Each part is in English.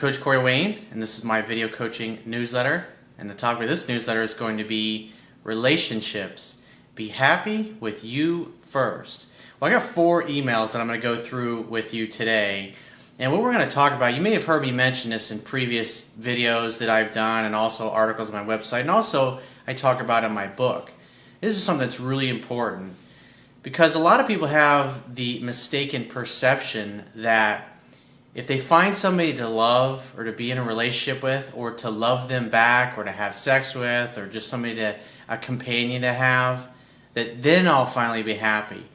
Coach Corey Wayne, and this is my video coaching newsletter. And the topic of this newsletter is going to be relationships. Be happy with you first. Well, I got 4 emails that I'm going to go through with you today. And what we're going to talk about, you may have heard me mention this in previous videos that I've done and also articles on my website. And also I talk about in my book. This is something that's really important because a lot of people have the mistaken perception that if they find somebody to love or to be in a relationship with or to love them back or to have sex with or just a companion to have, that then I'll finally be happy.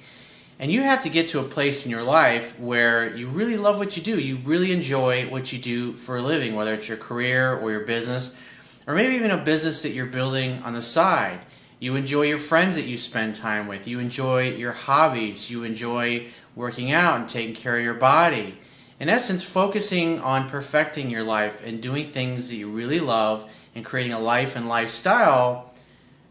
And you have to get to a place in your life where you really love what you do. You really enjoy what you do for a living, whether it's your career or your business, or maybe even a business that you're building on the side. You enjoy your friends that you spend time with. You enjoy your hobbies. You enjoy working out and taking care of your body. In essence, focusing on perfecting your life and doing things that you really love and creating a life and lifestyle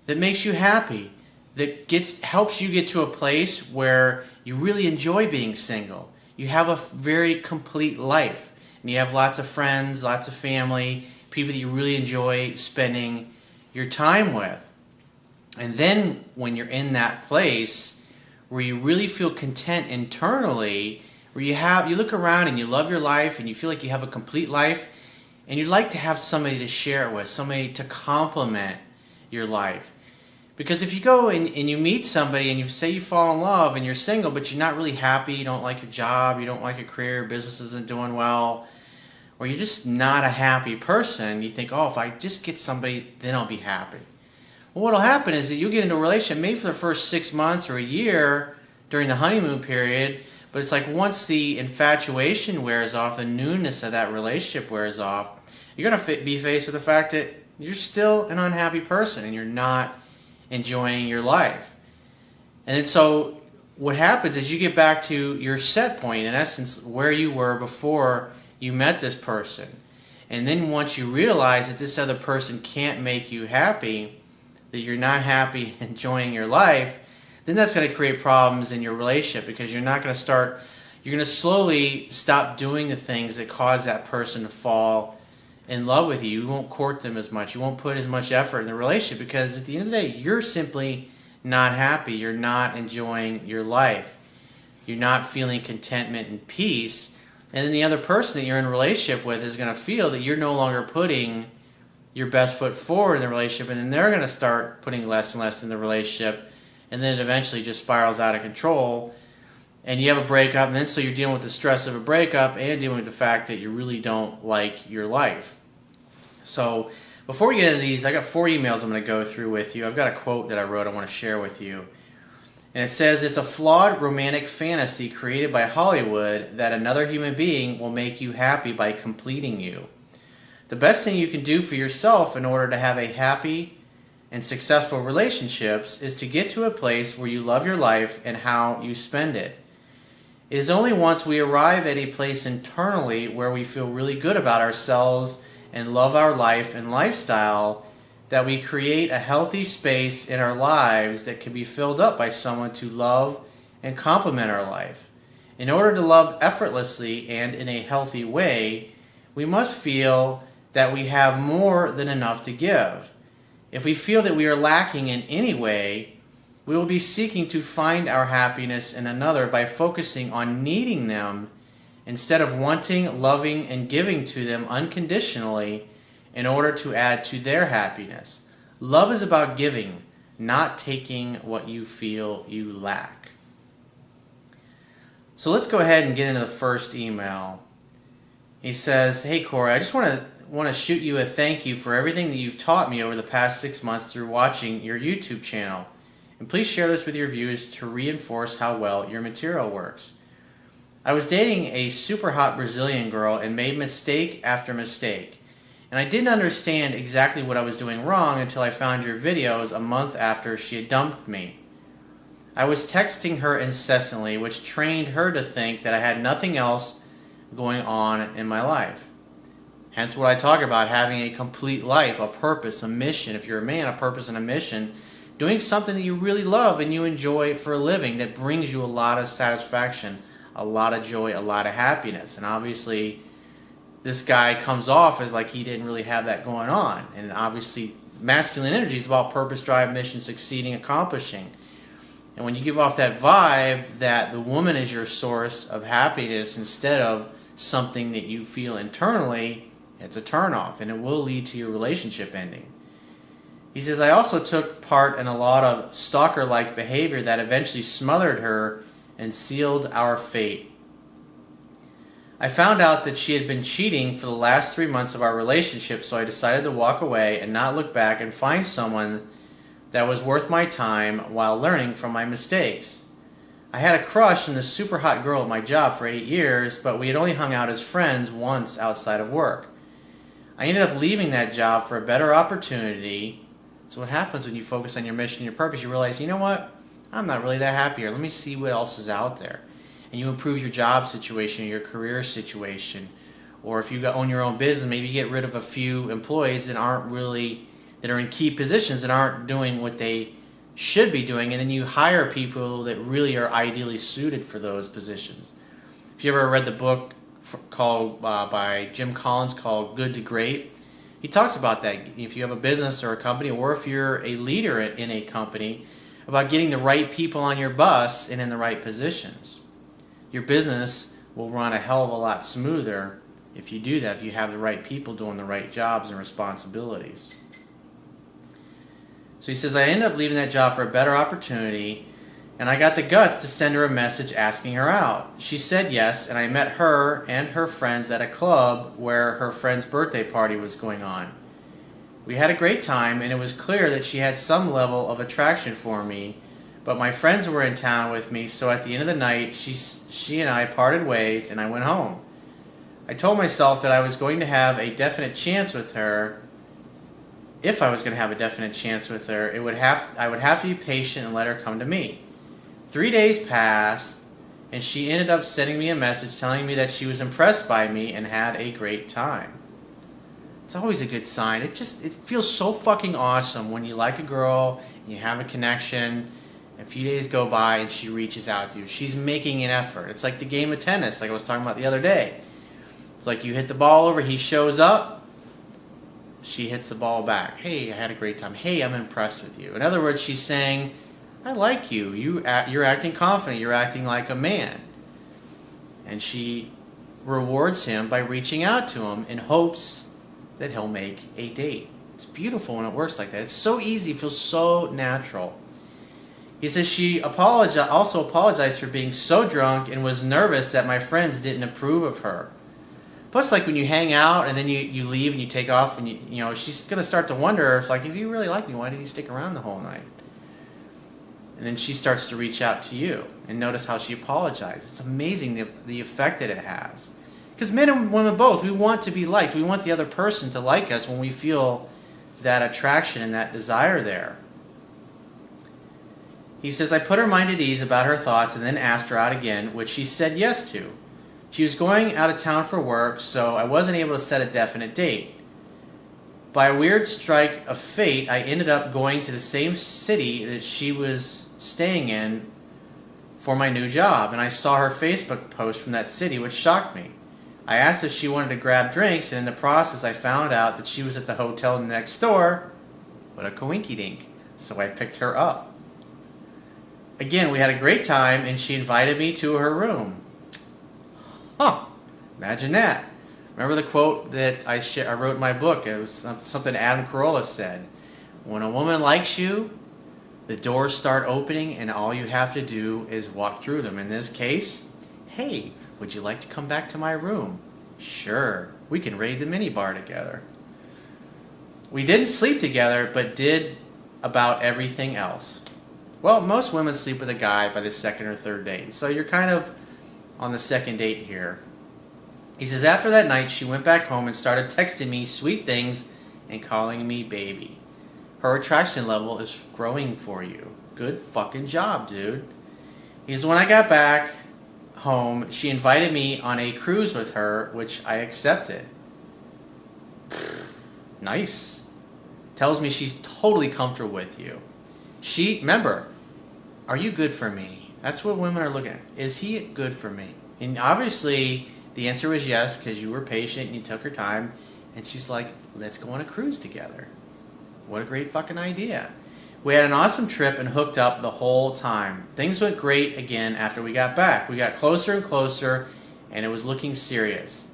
that makes you happy, that helps you get to a place where you really enjoy being single. You have a very complete life, and you have lots of friends, lots of family, people that you really enjoy spending your time with. And then when you're in that place where you really feel content internally, where you look around and you love your life and you feel like you have a complete life, and you'd like to have somebody to share it with, somebody to complement your life. Because if you go and you meet somebody and you say you fall in love and you're single, but you're not really happy, you don't like your job, you don't like your career, your business isn't doing well, or you're just not a happy person, you think, oh, if I just get somebody, then I'll be happy. Well, what'll happen is that you'll get into a relationship maybe for the first 6 months or a year during the honeymoon period, but it's like once the infatuation wears off, the newness of that relationship wears off, you're going to be faced with the fact that you're still an unhappy person and you're not enjoying your life. And then so what happens is you get back to your set point, in essence, where you were before you met this person. And then once you realize that this other person can't make you happy, that you're not happy enjoying your life, then that's going to create problems in your relationship because you're going to slowly stop doing the things that cause that person to fall in love with you. You won't court them as much. You won't put as much effort in the relationship because at the end of the day, you're simply not happy. You're not enjoying your life. You're not feeling contentment and peace. And then the other person that you're in a relationship with is going to feel that you're no longer putting your best foot forward in the relationship, and then they're going to start putting less and less in the relationship, and then it eventually just spirals out of control. And you have a breakup, and then so you're dealing with the stress of a breakup and dealing with the fact that you really don't like your life. So before we get into these, I got 4 emails I'm going to go through with you. I've got a quote that I wrote I want to share with you. And it says, "It's a flawed romantic fantasy created by Hollywood that another human being will make you happy by completing you. The best thing you can do for yourself in order to have a happy and successful relationships is to get to a place where you love your life and how you spend it. It is only once we arrive at a place internally where we feel really good about ourselves and love our life and lifestyle that we create a healthy space in our lives that can be filled up by someone to love and complement our life. In order to love effortlessly and in a healthy way, we must feel that we have more than enough to give. If we feel that we are lacking in any way, we will be seeking to find our happiness in another by focusing on needing them instead of wanting, loving, and giving to them unconditionally in order to add to their happiness. Love is about giving, not taking what you feel you lack." So let's go ahead and get into the first email. He says, "Hey Corey, I just want to shoot you a thank you for everything that you've taught me over the past 6 months through watching your YouTube channel. And please share this with your viewers to reinforce how well your material works. I was dating a super hot Brazilian girl and made mistake after mistake. And I didn't understand exactly what I was doing wrong until I found your videos a month after she had dumped me. I was texting her incessantly, which trained her to think that I had nothing else going on in my life. Hence what I talk about, having a complete life, a purpose, a mission. If you're a man, a purpose and a mission. Doing something that you really love and you enjoy for a living that brings you a lot of satisfaction, a lot of joy, a lot of happiness. And obviously, this guy comes off as like he didn't really have that going on. And obviously, masculine energy is about purpose, drive, mission, succeeding, accomplishing. And when you give off that vibe that the woman is your source of happiness instead of something that you feel internally, it's a turnoff, and it will lead to your relationship ending. He says, I also took part in a lot of stalker-like behavior that eventually smothered her and sealed our fate. I found out that she had been cheating for the last 3 months of our relationship, so I decided to walk away and not look back and find someone that was worth my time while learning from my mistakes. I had a crush on this super hot girl at my job for 8 years, but we had only hung out as friends once outside of work. I ended up leaving that job for a better opportunity. So what happens when you focus on your mission and your purpose, you realize, you know what? I'm not really that happy here. Let me see what else is out there. And you improve your job situation, your career situation. Or if you own your own business, maybe you get rid of a few employees that are in key positions that aren't doing what they should be doing, and then you hire people that really are ideally suited for those positions. If you ever read the book called by Jim Collins called Good to Great, he talks about that. If you have a business or a company, or if you're a leader in a company, about getting the right people on your bus and in the right positions. Your business will run a hell of a lot smoother if you do that, if you have the right people doing the right jobs and responsibilities. So he says, I ended up leaving that job for a better opportunity, and I got the guts to send her a message asking her out. She said yes, and I met her and her friends at a club where her friend's birthday party was going on. We had a great time, and it was clear that she had some level of attraction for me, but my friends were in town with me, so at the end of the night, she and I parted ways, and I went home. I told myself that I was going to have a definite chance with her. If I was going to have a definite chance with her, I would have to be patient and let her come to me. 3 days passed, and she ended up sending me a message telling me that she was impressed by me and had a great time. It's always a good sign. It feels so fucking awesome when you like a girl and you have a connection. A few days go by and she reaches out to you. She's making an effort. It's like the game of tennis, like I was talking about the other day. It's like you hit the ball over, he shows up, she hits the ball back. Hey, I had a great time. Hey, I'm impressed with you. In other words, she's saying, I like you. You're acting confident. You're acting like a man. And she rewards him by reaching out to him in hopes that he'll make a date. It's beautiful when it works like that. It's so easy. It feels so natural. He says she also apologized for being so drunk and was nervous that my friends didn't approve of her. Plus, like when you hang out and then you leave and you take off and you know she's gonna start to wonder, it's like, if you really like me, why did he stick around the whole night? And then she starts to reach out to you and notice how she apologized. It's amazing the effect that it has. Because men and women both, we want to be liked. We want the other person to like us when we feel that attraction and that desire there. He says, I put her mind at ease about her thoughts and then asked her out again, which she said yes to. She was going out of town for work, so I wasn't able to set a definite date. By a weird strike of fate, I ended up going to the same city that she was staying in for my new job, and I saw her Facebook post from that city, which shocked me. I asked if she wanted to grab drinks, and in the process I found out that she was at the hotel next door. What a coinky-dink. So I picked her up. Again, we had a great time, and she invited me to her room. Huh, imagine that. Remember the quote that I wrote in my book? It was something Adam Carolla said. When a woman likes you, the doors start opening and all you have to do is walk through them. In this case, hey, would you like to come back to my room? Sure, we can raid the minibar together. We didn't sleep together, but did about everything else. Well, most women sleep with a guy by the second or third date, so you're kind of on the second date here. He says, after that night, she went back home and started texting me sweet things and calling me baby. Her attraction level is growing for you. Good fucking job, dude. He says, when I got back home, she invited me on a cruise with her, which I accepted. Nice. Tells me she's totally comfortable with you. Remember, are you good for me? That's what women are looking at. Is he good for me? And obviously, The answer was yes, because you were patient and you took her time. And she's like, let's go on a cruise together. What a great fucking idea. We had an awesome trip and hooked up the whole time. Things went great again after we got back. We got closer and closer, and it was looking serious.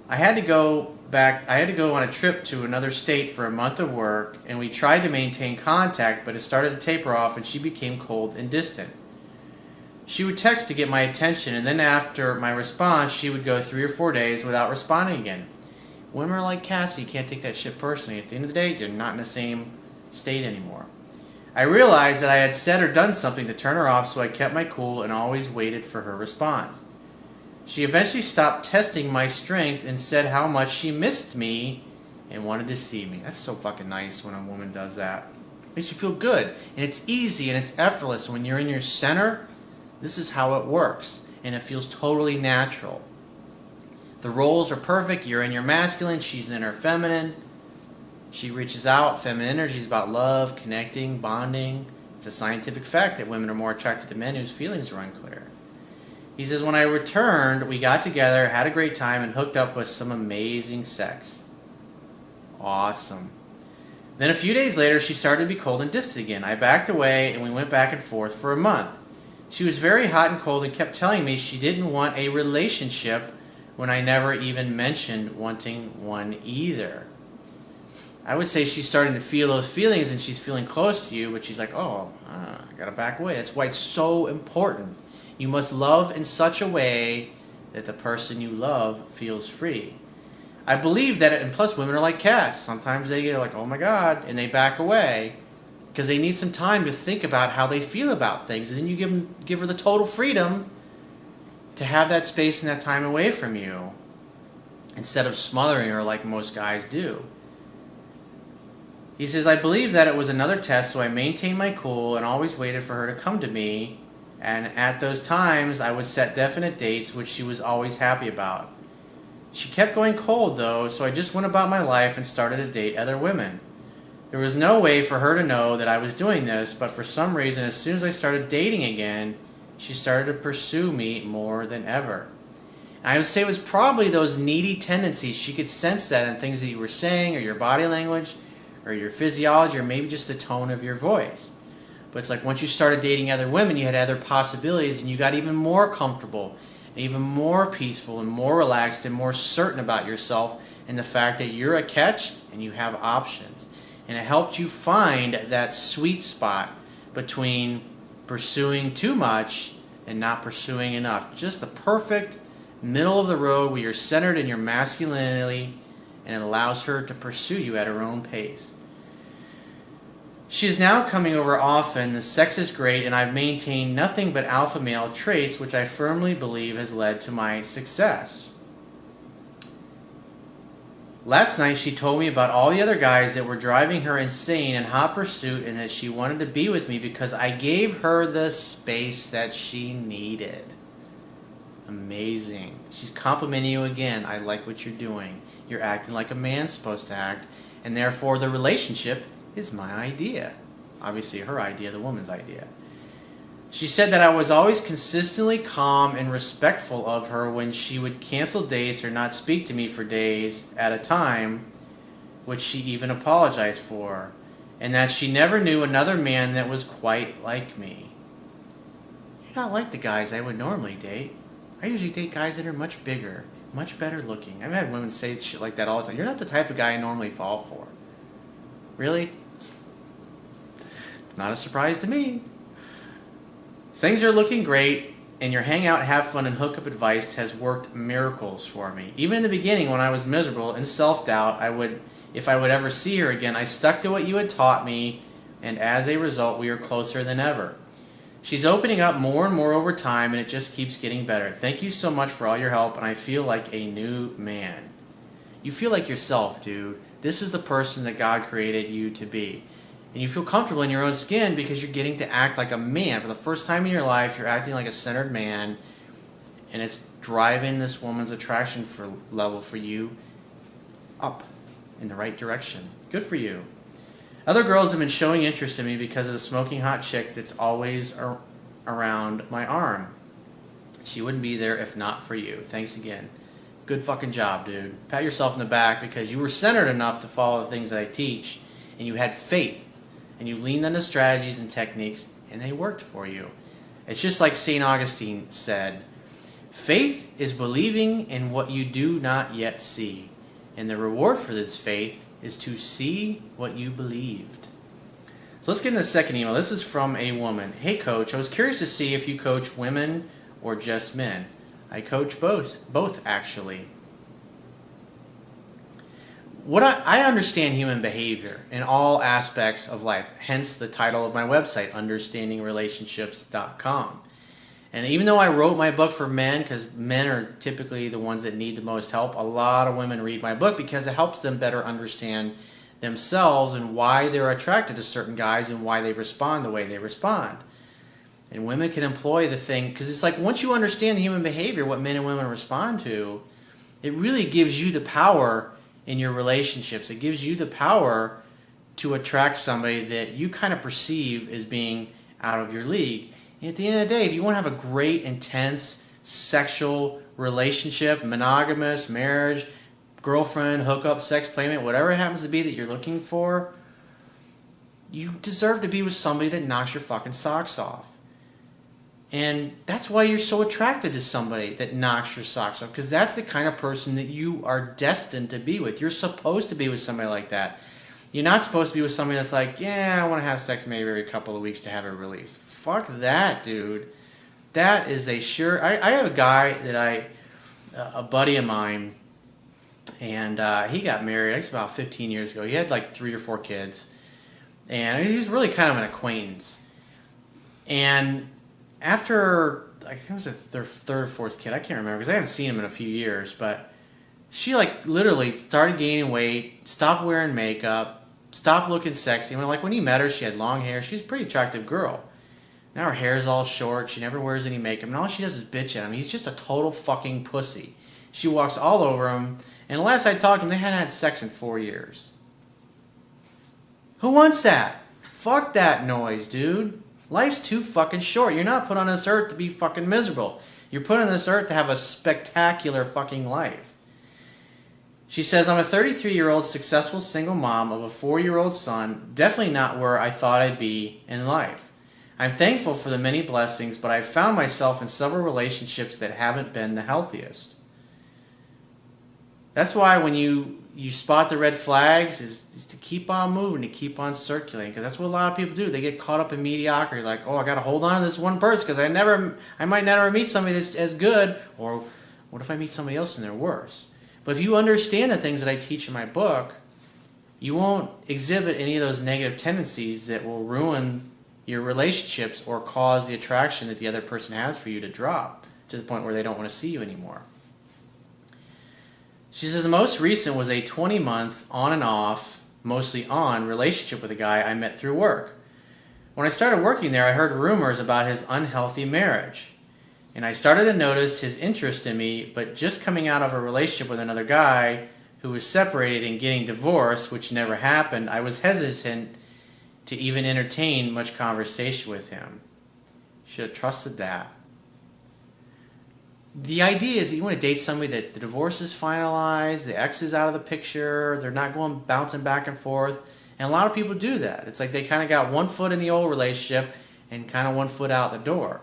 I had to go on a trip to another state for a month of work, and we tried to maintain contact, but it started to taper off and she became cold and distant. She would text to get my attention, and then after my response, she would go 3 or 4 days without responding again. Women are like cats, so you can't take that shit personally. At the end of the day, you're not in the same state anymore. I realized that I had said or done something to turn her off, so I kept my cool and always waited for her response. She eventually stopped testing my strength and said how much she missed me and wanted to see me. That's so fucking nice when a woman does that. Makes you feel good, and it's easy and it's effortless. When you're in your center, this is how it works, and it feels totally natural. The roles are perfect. You're in your masculine, she's in her feminine. She reaches out. Feminine energy is about love, connecting, bonding. It's a scientific fact that women are more attracted to men whose feelings are unclear. He says, when I returned, we got together, had a great time, and hooked up with some amazing sex. Awesome. Then a few days later, she started to be cold and distant again. I backed away, and we went back and forth for a month. She was very hot and cold and kept telling me she didn't want a relationship when I never even mentioned wanting one either. I would say she's starting to feel those feelings and she's feeling close to you, but she's like, I gotta back away. That's why it's so important. You must love in such a way that the person you love feels free. I believe that, and plus women are like cats. Sometimes they get like, oh my God, and they back away because they need some time to think about how they feel about things. And then you give her the total freedom to have that space and that time away from you instead of smothering her like most guys do. He says, I believe that it was another test, so I maintained my cool and always waited for her to come to me. And at those times, I would set definite dates, which she was always happy about. She kept going cold, though, so I just went about my life and started to date other women. There was no way for her to know that I was doing this, but for some reason, as soon as I started dating again, she started to pursue me more than ever. And I would say it was probably those needy tendencies. She could sense that in things that you were saying, or your body language, or your physiology, or maybe just the tone of your voice. But it's like once you started dating other women, you had other possibilities, and you got even more comfortable, and even more peaceful, and more relaxed, and more certain about yourself, and the fact that you're a catch, and you have options. And it helped you find that sweet spot between pursuing too much and not pursuing enough. Just the perfect middle of the road where you're centered in your masculinity, and it allows her to pursue you at her own pace. She is now coming over often, the sex is great, and I've maintained nothing but alpha male traits, which I firmly believe has led to my success. Last night she told me about all the other guys that were driving her insane in hot pursuit, and that she wanted to be with me because I gave her the space that she needed. Amazing. She's complimenting you again. I like what you're doing. You're acting like a man's supposed to act, and therefore the relationship is my idea. Obviously her idea, the woman's idea. She said that I was always consistently calm and respectful of her when she would cancel dates or not speak to me for days at a time, which she even apologized for, and that she never knew another man that was quite like me. You're not like the guys I would normally date. I usually date guys that are much bigger, much better looking. I've had women say shit like that all the time. You're not the type of guy I normally fall for. Really? Not a surprise to me. Things are looking great, and your hangout, have fun, and hookup advice has worked miracles for me. Even in the beginning when I was miserable and self-doubt, if I would ever see her again, I stuck to what you had taught me, and as a result, we are closer than ever. She's opening up more and more over time, and it just keeps getting better. Thank you so much for all your help, and I feel like a new man. You feel like yourself, dude. This is the person that God created you to be. And you feel comfortable in your own skin because you're getting to act like a man. For the first time in your life, you're acting like a centered man, and it's driving this woman's attraction level for you up in the right direction. Good for you. Other girls have been showing interest in me because of the smoking hot chick that's always around my arm. She wouldn't be there if not for you. Thanks again. Good fucking job, dude. Pat yourself in the back because you were centered enough to follow the things that I teach, and you had faith, and you leaned on the strategies and techniques, and they worked for you. It's just like St. Augustine said, faith is believing in what you do not yet see, and the reward for this faith is to see what you believed. So let's get into the second email. This is from a woman. Hey, Coach, I was curious to see if you coach women or just men. I coach both actually. I understand human behavior in all aspects of life, hence the title of my website, understandingrelationships.com. And even though I wrote my book for men, because men are typically the ones that need the most help, a lot of women read my book because it helps them better understand themselves and why they're attracted to certain guys and why they respond the way they respond. And women can employ the thing, because it's like once you understand the human behavior, what men and women respond to, it really gives you the power in your relationships. It gives you the power to attract somebody that you kind of perceive as being out of your league. And at the end of the day, if you want to have a great, intense, sexual relationship, monogamous, marriage, girlfriend, hookup, sex, playmate, whatever it happens to be that you're looking for, you deserve to be with somebody that knocks your fucking socks off. And that's why you're so attracted to somebody that knocks your socks off, because that's the kind of person that you are destined to be with. You're supposed to be with somebody like that. You're not supposed to be with somebody that's like, yeah, I want to have sex maybe every couple of weeks to have it released. Fuck that, dude. That is a sure... I have a guy that a buddy of mine, and he got married, I guess about 15 years ago. He had like 3 or 4 kids. And he was really kind of an acquaintance. And after, I think it was their 3rd or 4th kid, I can't remember because I haven't seen him in a few years, but she like literally started gaining weight, stopped wearing makeup, stopped looking sexy. When like when he met her, she had long hair. She's a pretty attractive girl. Now her hair is all short. She never wears any makeup, and all she does is bitch at him. He's just a total fucking pussy. She walks all over him, and the last I talked to him, they hadn't had sex in 4 years. Who wants that? Fuck that noise, dude. Life's too fucking short. You're not put on this earth to be fucking miserable. You're put on this earth to have a spectacular fucking life. She says, I'm a 33-year-old successful single mom of a 4-year-old son, definitely not where I thought I'd be in life. I'm thankful for the many blessings, but I've found myself in several relationships that haven't been the healthiest. That's why when you spot the red flags is to keep on moving, to keep on circulating, because that's what a lot of people do. They get caught up in mediocrity, like, oh, I got to hold on to this one person because I might never meet somebody that's as good, or what if I meet somebody else and they're worse? But if you understand the things that I teach in my book, you won't exhibit any of those negative tendencies that will ruin your relationships or cause the attraction that the other person has for you to drop to the point where they don't want to see you anymore. She says the most recent was a 20-month on and off, mostly on, relationship with a guy I met through work. When I started working there, I heard rumors about his unhealthy marriage. And I started to notice his interest in me, but just coming out of a relationship with another guy who was separated and getting divorced, which never happened, I was hesitant to even entertain much conversation with him. Should have trusted that. The idea is that you want to date somebody that the divorce is finalized, the ex is out of the picture, they're not going bouncing back and forth. And a lot of people do that. It's like they kind of got one foot in the old relationship and kind of one foot out the door.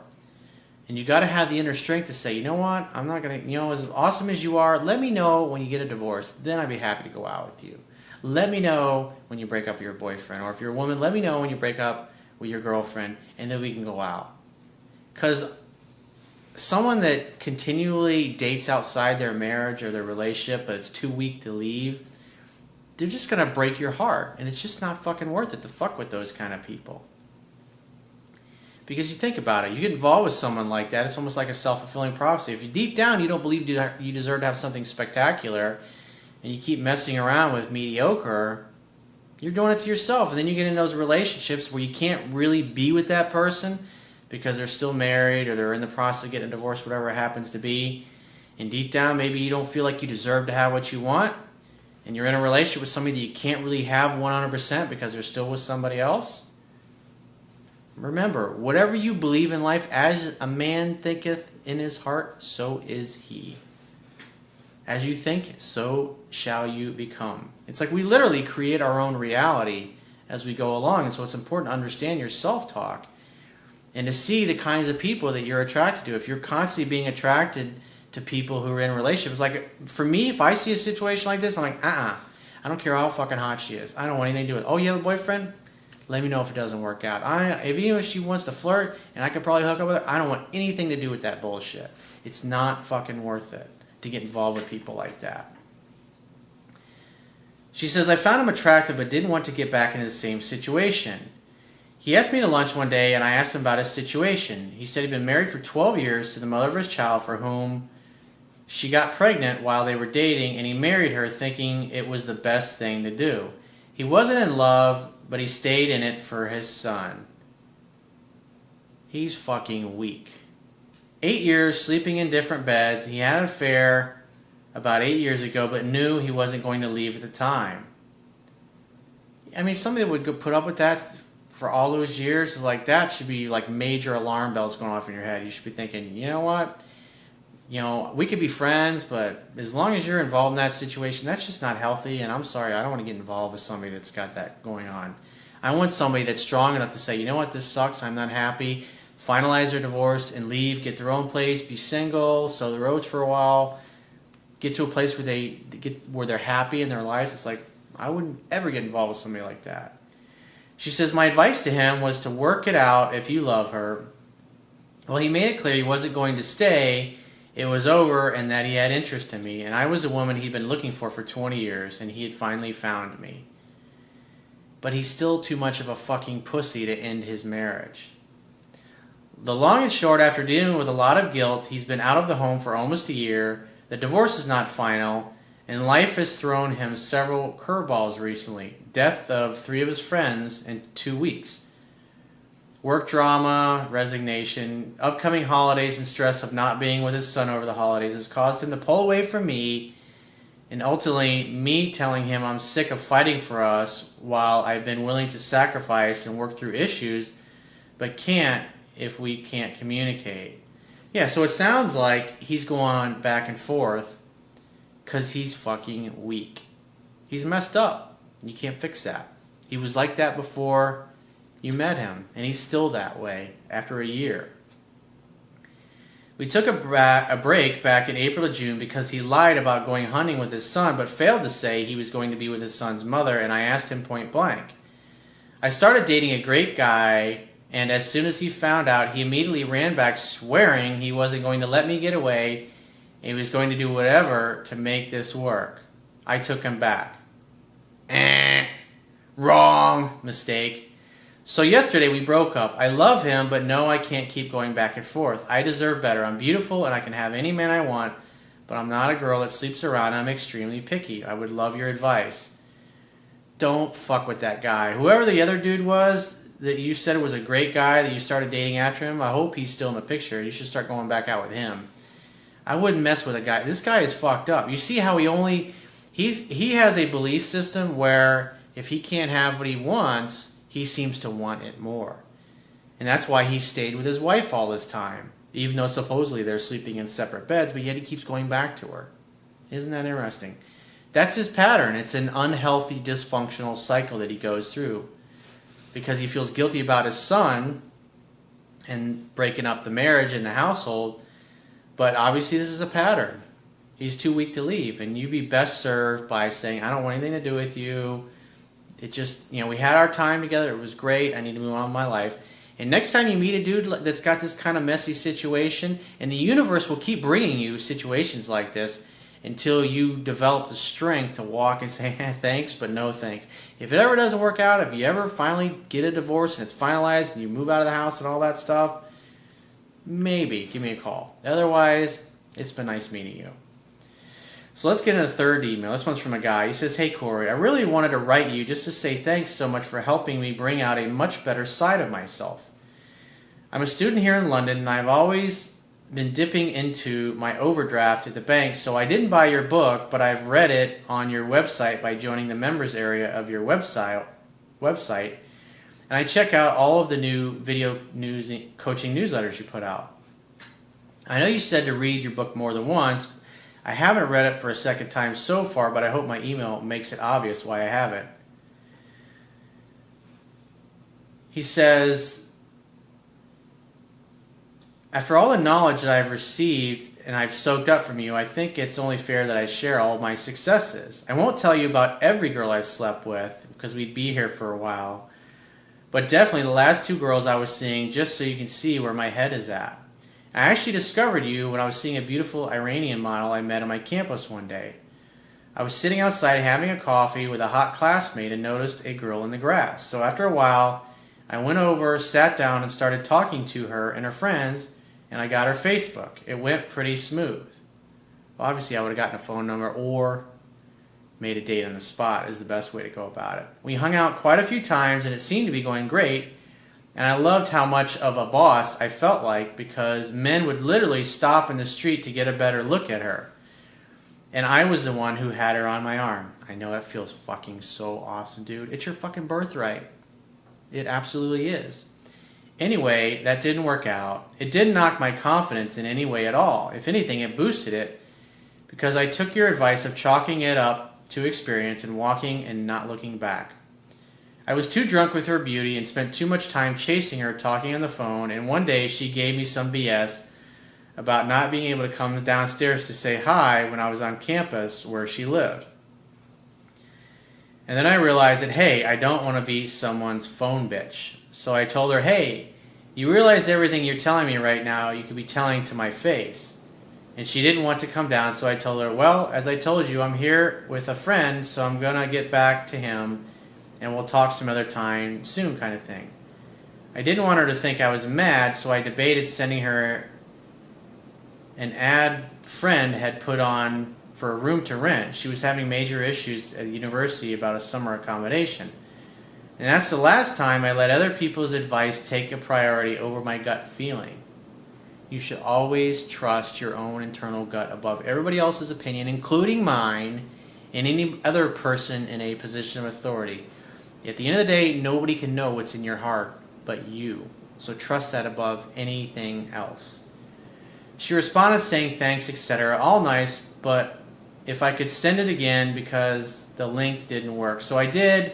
And you got to have the inner strength to say, you know what, I'm not going to, as awesome as you are, let me know when you get a divorce. Then I'd be happy to go out with you. Let me know when you break up with your boyfriend. Or if you're a woman, let me know when you break up with your girlfriend, and then we can go out. Because someone that continually dates outside their marriage or their relationship, but it's too weak to leave, they're just going to break your heart. And it's just not fucking worth it to fuck with those kind of people. Because you think about it, you get involved with someone like that, it's almost like a self-fulfilling prophecy. If you deep down you don't believe you deserve to have something spectacular, and you keep messing around with mediocre, you're doing it to yourself. And then you get in those relationships where you can't really be with that person because they're still married or they're in the process of getting a divorce, whatever it happens to be. And deep down, maybe you don't feel like you deserve to have what you want, and you're in a relationship with somebody that you can't really have 100% because they're still with somebody else. remember, whatever you believe in life, as a man thinketh in his heart, so is he. As you think, so shall you become. It's like we literally create our own reality as we go along. And so it's important to understand your self-talk and to see the kinds of people that you're attracted to. If you're constantly being attracted to people who are in relationships, like for me, if I see a situation like this, I'm like, I don't care how fucking hot she is. I don't want anything to do with it. Oh, you have a boyfriend? Let me know if it doesn't work out. Even if she wants to flirt and I could probably hook up with her, I don't want anything to do with that bullshit. It's not fucking worth it to get involved with people like that. She says, I found him attractive but didn't want to get back into the same situation. He asked me to lunch one day and I asked him about his situation. He said he'd been married for 12 years to the mother of his child for whom she got pregnant while they were dating, and he married her thinking it was the best thing to do. He wasn't in love, but he stayed in it for his son. He's fucking weak. 8 years sleeping in different beds. He had an affair about 8 years ago, but knew he wasn't going to leave at the time. I mean, somebody that would go put up with that for all those years is like, that should be like major alarm bells going off in your head. You should be thinking, you know what? You know, we could be friends, but as long as you're involved in that situation, that's just not healthy. And I'm sorry, I don't want to get involved with somebody that's got that going on. I want somebody that's strong enough to say, you know what, this sucks, I'm not happy. Finalize their divorce and leave, get their own place, be single, sow the roads for a while, get to a place where they're happy in their life. It's like, I wouldn't ever get involved with somebody like that. She says, my advice to him was to work it out if you love her. Well, he made it clear he wasn't going to stay. It was over and that he had interest in me. And I was a woman he'd been looking for 20 years, and he had finally found me. But he's still too much of a fucking pussy to end his marriage. The long and short, after dealing with a lot of guilt, he's been out of the home for almost a year. The divorce is not final, and life has thrown him several curveballs recently. Death of 3 of his friends in 2 weeks. Work drama, resignation, upcoming holidays, and stress of not being with his son over the holidays has caused him to pull away from me, and ultimately me telling him I'm sick of fighting for us while I've been willing to sacrifice and work through issues, but can't if we can't communicate. Yeah, so it sounds like he's going back and forth because he's fucking weak. He's messed up. You can't fix that. He was like that before you met him, and he's still that way after a year. We took a break back in April to June because he lied about going hunting with his son, but failed to say he was going to be with his son's mother, and I asked him point blank. I started dating a great guy, and as soon as he found out, he immediately ran back swearing he wasn't going to let me get away, and he was going to do whatever to make this work. I took him back. Wrong. Mistake. So yesterday we broke up. I love him, but no, I can't keep going back and forth. I deserve better. I'm beautiful and I can have any man I want, but I'm not a girl that sleeps around. I'm extremely picky. I would love your advice. Don't fuck with that guy. Whoever the other dude was that you said was a great guy that you started dating after him, I hope he's still in the picture. You should start going back out with him. I wouldn't mess with a guy. This guy is fucked up. You see how he has a belief system where if he can't have what he wants, he seems to want it more. And that's why he stayed with his wife all this time, even though supposedly they're sleeping in separate beds, but yet he keeps going back to her. Isn't that interesting? That's his pattern. It's an unhealthy, dysfunctional cycle that he goes through because he feels guilty about his son and breaking up the marriage and the household, but obviously this is a pattern. He's too weak to leave, and you'd be best served by saying, I don't want anything to do with you. It just, we had our time together. It was great. I need to move on with my life. And next time you meet a dude that's got this kind of messy situation, and the universe will keep bringing you situations like this until you develop the strength to walk and say, thanks, but no thanks. If it ever doesn't work out, if you ever finally get a divorce and it's finalized and you move out of the house and all that stuff, maybe give me a call. Otherwise, it's been nice meeting you. So let's get into the third email. This one's from a guy. He says, hey, Corey, I really wanted to write you just to say thanks so much for helping me bring out a much better side of myself. I'm a student here in London, and I've always been dipping into my overdraft at the bank, so I didn't buy your book, but I've read it on your website by joining the members area of your website. And I check out all of the new video news coaching newsletters you put out. I know you said to read your book more than once. I haven't read it for a second time so far, but I hope my email makes it obvious why I haven't. He says, after all the knowledge that I've received and I've soaked up from you, I think it's only fair that I share all of my successes. I won't tell you about every girl I've slept with because we'd be here for a while, but definitely the last 2 girls I was seeing, just so you can see where my head is at. I actually discovered you when I was seeing a beautiful Iranian model I met on my campus one day. I was sitting outside having a coffee with a hot classmate and noticed a girl in the grass. So after a while, I went over, sat down, and started talking to her and her friends, and I got her Facebook. It went pretty smooth. Well, obviously, I would have gotten a phone number or made a date on the spot is the best way to go about it. We hung out quite a few times, and it seemed to be going great, and I loved how much of a boss I felt like because men would literally stop in the street to get a better look at her. And I was the one who had her on my arm. I know that feels fucking so awesome, dude. It's your fucking birthright. It absolutely is. Anyway, that didn't work out. It didn't knock my confidence in any way at all. If anything, it boosted it because I took your advice of chalking it up to experience and walking and not looking back. I was too drunk with her beauty and spent too much time chasing her, talking on the phone, and one day she gave me some BS about not being able to come downstairs to say hi when I was on campus where she lived. And then I realized that, hey, I don't want to be someone's phone bitch. So I told her, hey, you realize everything you're telling me right now you could be telling to my face. And she didn't want to come down, so I told her, well, as I told you, I'm here with a friend, so I'm going to get back to him, and we'll talk some other time soon kind of thing. I didn't want her to think I was mad, so I debated sending her an ad friend had put on for a room to rent. She was having major issues at the university about a summer accommodation. And that's the last time I let other people's advice take a priority over my gut feeling. You should always trust your own internal gut above everybody else's opinion, including mine and any other person in a position of authority. At the end of the day, nobody can know what's in your heart but you. So trust that above anything else. She responded saying thanks, etc. All nice, but if I could send it again because the link didn't work. So I did,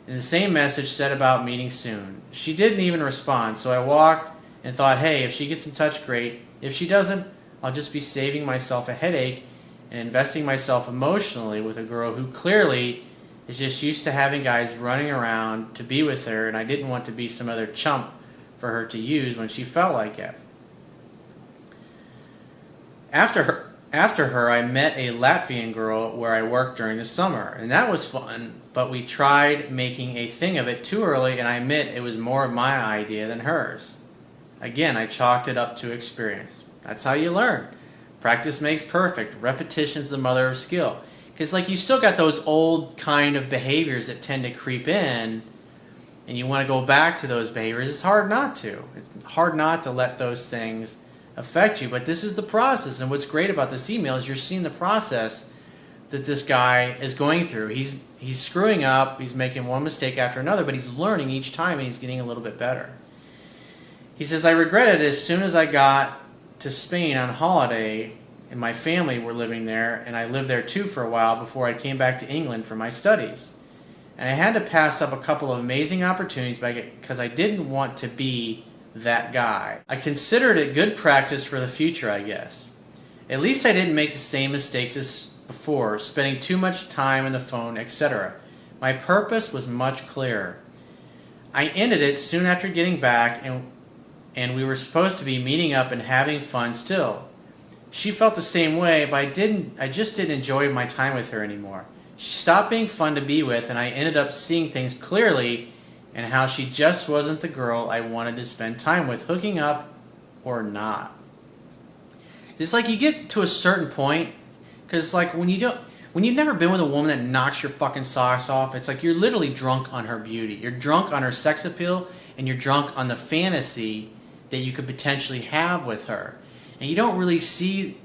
and the same message said about meeting soon. She didn't even respond, so I walked and thought, hey, if she gets in touch, great. If she doesn't, I'll just be saving myself a headache and investing myself emotionally with a girl who clearly is just used to having guys running around to be with her, and I didn't want to be some other chump for her to use when she felt like it. After her, I met a Latvian girl where I worked during the summer, and that was fun, but we tried making a thing of it too early, and I admit it was more of my idea than hers. Again, I chalked it up to experience. That's how you learn. Practice makes perfect. Repetition's the mother of skill. Because like you still got those old kind of behaviors that tend to creep in, and you want to go back to those behaviors. It's hard not to. It's hard not to let those things affect you, but this is the process. And what's great about this email is you're seeing the process that this guy is going through. He's screwing up, he's making one mistake after another, but he's learning each time and he's getting a little bit better. He says, I regretted it as soon as I got to Spain on holiday, and my family were living there, and I lived there too for a while before I came back to England for my studies. And I had to pass up a couple of amazing opportunities because I didn't want to be that guy. I considered it good practice for the future, I guess. At least I didn't make the same mistakes as before, spending too much time on the phone, etc. My purpose was much clearer. I ended it soon after getting back, and we were supposed to be meeting up and having fun still. She felt the same way, but I just didn't enjoy my time with her anymore. She stopped being fun to be with, and I ended up seeing things clearly and how she just wasn't the girl I wanted to spend time with, hooking up or not. It's like you get to a certain point, because like when you've never been with a woman that knocks your fucking socks off, it's like you're literally drunk on her beauty. You're drunk on her sex appeal, and you're drunk on the fantasy that you could potentially have with her. And you don't really see,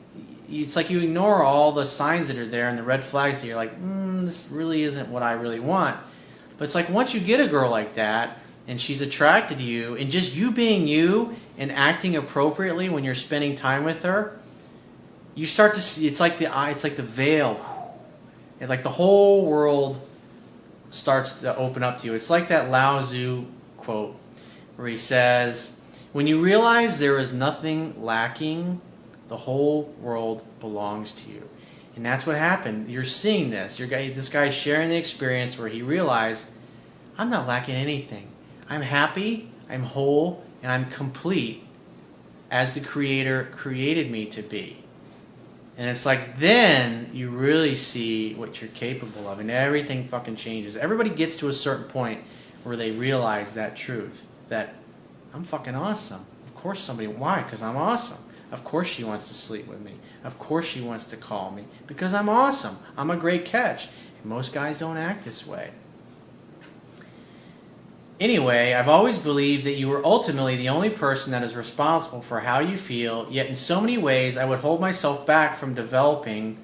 it's like you ignore all the signs that are there and the red flags that you're like, this really isn't what I really want. But it's like once you get a girl like that, and she's attracted to you, and just you being you and acting appropriately when you're spending time with her, you start to see, it's like the veil, and like the whole world starts to open up to you. It's like that Lao Tzu quote where he says, when you realize there is nothing lacking, the whole world belongs to you. And that's what happened. You're seeing this. This guy's sharing the experience where he realized, I'm not lacking anything. I'm happy, I'm whole, and I'm complete as the Creator created me to be. And it's like then you really see what you're capable of, and everything fucking changes. Everybody gets to a certain point where they realize that truth, that I'm fucking awesome. Of course somebody, why? Because I'm awesome. Of course she wants to sleep with me. Of course she wants to call me. Because I'm awesome. I'm a great catch. And most guys don't act this way. Anyway, I've always believed that you were ultimately the only person that is responsible for how you feel, yet in so many ways I would hold myself back from developing,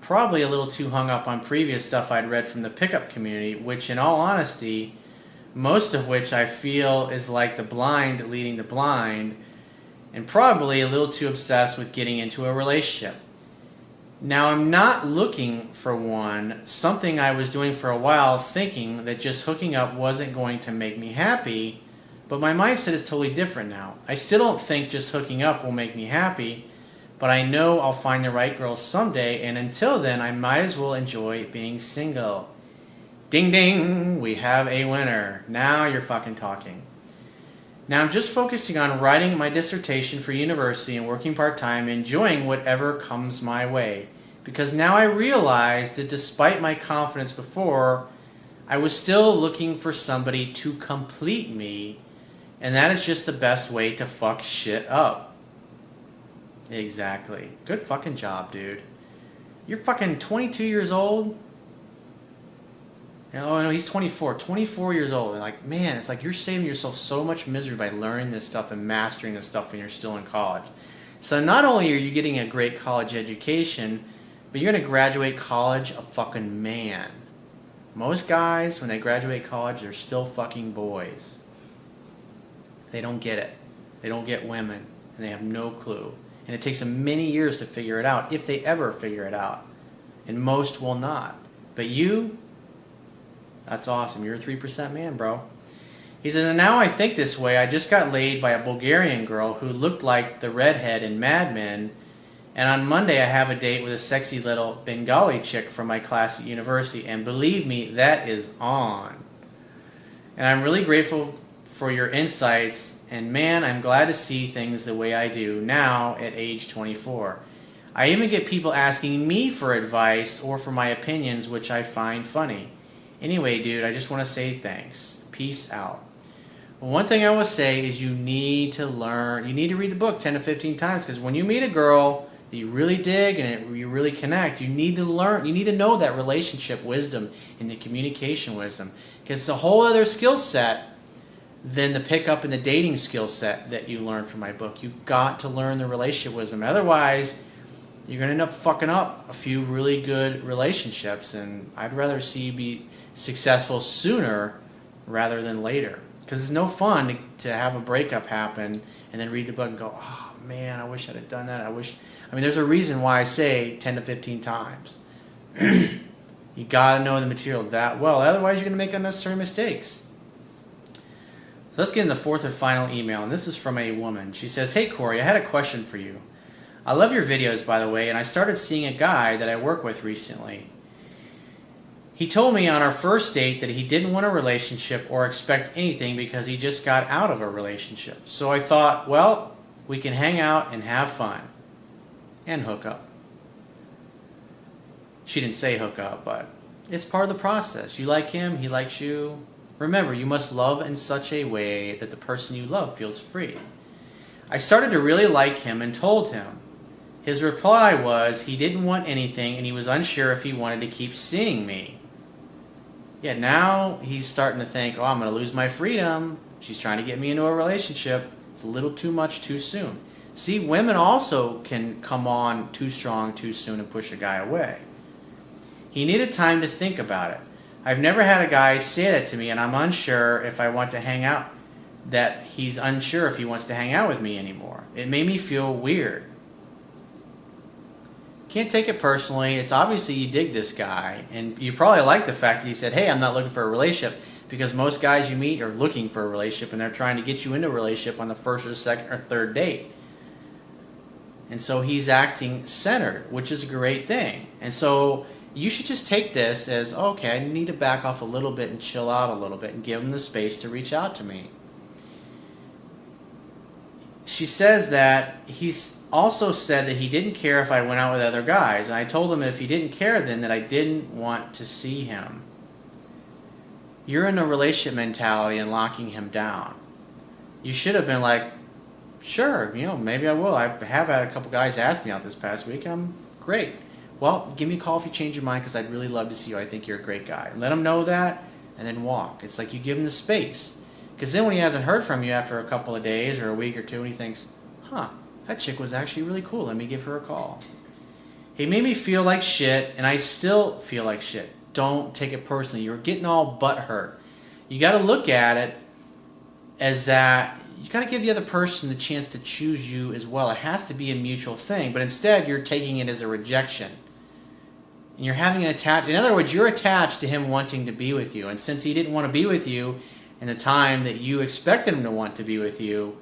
probably a little too hung up on previous stuff I'd read from the pickup community, which in all honesty, most of which I feel is like the blind leading the blind, and probably a little too obsessed with getting into a relationship. Now, I'm not looking for one, something I was doing for a while, thinking that just hooking up wasn't going to make me happy, but my mindset is totally different now. I still don't think just hooking up will make me happy, but I know I'll find the right girl someday, and until then, I might as well enjoy being single. Ding ding, we have a winner. Now you're fucking talking. Now I'm just focusing on writing my dissertation for university and working part-time, enjoying whatever comes my way. Because now I realize that despite my confidence before, I was still looking for somebody to complete me, and that is just the best way to fuck shit up. Exactly. Good fucking job, dude. You're fucking 22 years old? Oh no, he's 24. 24 years old. And like, man, it's like you're saving yourself so much misery by learning this stuff and mastering this stuff when you're still in college. So not only are you getting a great college education, but you're going to graduate college a fucking man. Most guys, when they graduate college, they're still fucking boys. They don't get it. They don't get women. And they have no clue. And it takes them many years to figure it out, if they ever figure it out. And most will not. But you... that's awesome. You're a 3% man, bro. He says, and now I think this way. I just got laid by a Bulgarian girl who looked like the redhead in Mad Men. And on Monday I have a date with a sexy little Bengali chick from my class at university. And believe me, that is on. And I'm really grateful for your insights. And man, I'm glad to see things the way I do now at age 24. I even get people asking me for advice or for my opinions, which I find funny. Anyway, dude, I just want to say thanks. Peace out. Well, one thing I will say is you need to learn, you need to read the book 10 to 15 times, because when you meet a girl that you really dig and you really connect, you need to learn, you need to know that relationship wisdom and the communication wisdom, because it's a whole other skill set than the pickup and the dating skill set that you learned from my book. You've got to learn the relationship wisdom. Otherwise, you're going to end up fucking up a few really good relationships, and I'd rather see you be successful sooner rather than later, because it's no fun to have a breakup happen and then read the book and go, oh man, I wish I'd have done that. I mean, there's a reason why I say 10 to 15 times. You gotta know the material that well, otherwise you're gonna make unnecessary mistakes. So let's get in the fourth and final email, and this is from a woman. She says, hey Corey, I had a question for you. I love your videos, by the way, and I started seeing a guy that I work with recently. He told me on our first date that he didn't want a relationship or expect anything because he just got out of a relationship. So I thought, well, we can hang out and have fun. And hook up. She didn't say hook up, but it's part of the process. You like him, he likes you. Remember, you must love in such a way that the person you love feels free. I started to really like him and told him. His reply was he didn't want anything and he was unsure if he wanted to keep seeing me. Yeah, now he's starting to think, oh, I'm going to lose my freedom. She's trying to get me into a relationship. It's a little too much too soon. See, women also can come on too strong too soon and push a guy away. He needed time to think about it. I've never had a guy say that to me, and I'm unsure if I want to hang out, that he's unsure if he wants to hang out with me anymore. It made me feel weird. Can't take it personally. It's obviously you dig this guy, and you probably like the fact that he said, hey, I'm not looking for a relationship, because most guys you meet are looking for a relationship, and they're trying to get you into a relationship on the first or second or third date. And so he's acting centered, which is a great thing. And so you should just take this as, okay, I need to back off a little bit and chill out a little bit and give him the space to reach out to me. She says that he's also said that he didn't care if I went out with other guys. And I told him if he didn't care, then that I didn't want to see him. You're in a relationship mentality and locking him down. You should have been like, sure, maybe I will. I have had a couple guys ask me out this past week, and I'm great. Well, give me a call if you change your mind, because I'd really love to see you. I think you're a great guy. Let him know that, and then walk. It's like you give him the space. Because then when he hasn't heard from you after a couple of days or a week or two, and he thinks, that chick was actually really cool. Let me give her a call. He made me feel like shit, and I still feel like shit. Don't take it personally. You're getting all butthurt. You got to look at it as that you got to give the other person the chance to choose you as well. It has to be a mutual thing, but instead you're taking it as a rejection. And you're having an attach. In other words, you're attached to him wanting to be with you, and since he didn't want to be with you in the time that you expected him to want to be with you,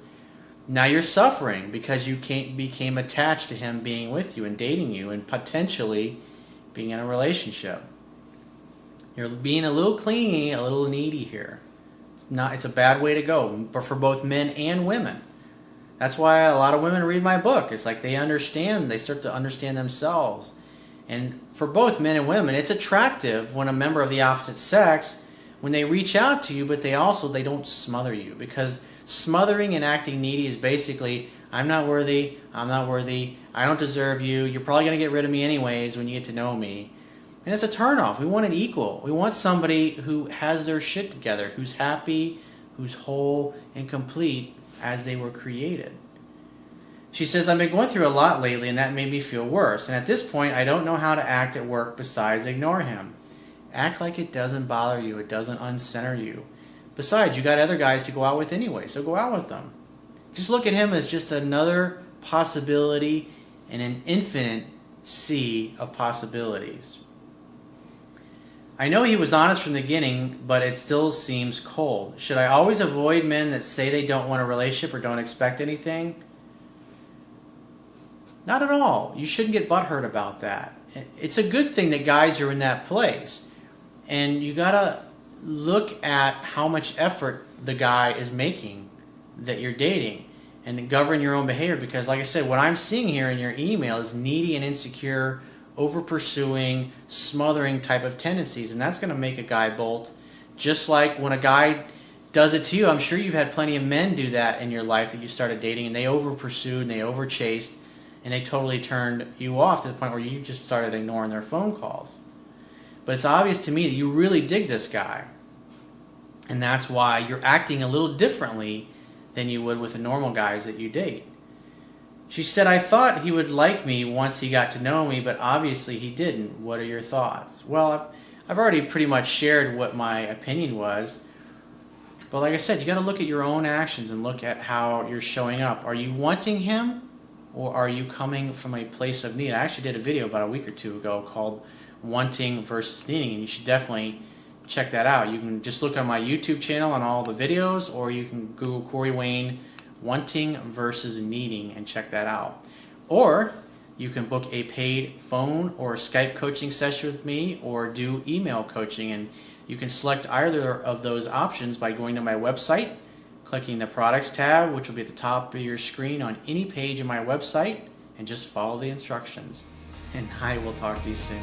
now you're suffering because you became attached to him being with you and dating you and potentially being in a relationship. You're being a little clingy, a little needy here. It's a bad way to go, but for both men and women. That's why a lot of women read my book. It's like they start to understand themselves. And for both men and women, it's attractive when a member of the opposite sex, when they reach out to you, but they don't smother you. Because smothering and acting needy is basically, I'm not worthy, I don't deserve you, you're probably going to get rid of me anyways when you get to know me. And it's a turnoff. We want it equal. We want somebody who has their shit together, who's happy, who's whole and complete as they were created. She says, I've been going through a lot lately, and that made me feel worse. And at this point, I don't know how to act at work besides ignore him. Act like it doesn't bother you. It doesn't uncenter you. Besides, you got other guys to go out with anyway, so go out with them. Just look at him as just another possibility in an infinite sea of possibilities. I know he was honest from the beginning, but it still seems cold. Should I always avoid men that say they don't want a relationship or don't expect anything? Not at all. You shouldn't get butthurt about that. It's a good thing that guys are in that place. And you gotta look at how much effort the guy is making that you're dating and govern your own behavior, because like I said, what I'm seeing here in your email is needy and insecure, over-pursuing, smothering type of tendencies, and that's going to make a guy bolt. Just like when a guy does it to you, I'm sure you've had plenty of men do that in your life that you started dating, and they over-pursued, and they over-chased, and they totally turned you off to the point where you just started ignoring their phone calls. But it's obvious to me that you really dig this guy, and that's why you're acting a little differently than you would with the normal guys that you date. She said, I thought he would like me once he got to know me, but obviously he didn't. What are your thoughts? Well, I've already pretty much shared what my opinion was. But like I said, you got to look at your own actions and look at how you're showing up. Are you wanting him, or are you coming from a place of need? I actually did a video about a week or two ago called Wanting versus Needing, and you should definitely check that out. You can just look on my YouTube channel and all the videos, or you can Google Corey Wayne Wanting versus Needing and check that out. Or you can book a paid phone or Skype coaching session with me, or do email coaching, and you can select either of those options by going to my website, clicking the products tab, which will be at the top of your screen on any page of my website, and just follow the instructions. And I will talk to you soon.